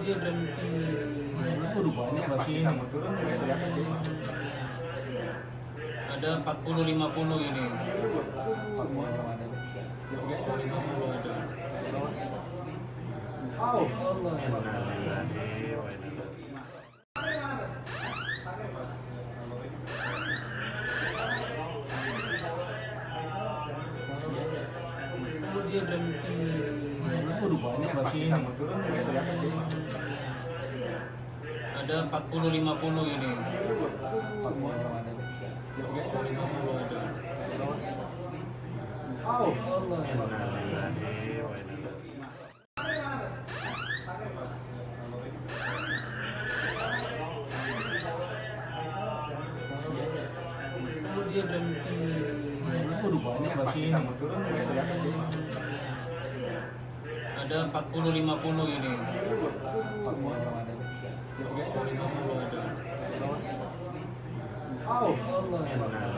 dia berhenti. Udah banyak berarti ini. Ada 40-50 ini. 40 ada. 50 ada. Dia berhenti. Udah banyak berarti ini. Ada 40-50 ini. 40 ada. 50 ada. Dia berhenti. Udah banyak berarti ini. Ada 40-50 ini. 40 ada. 50 ada.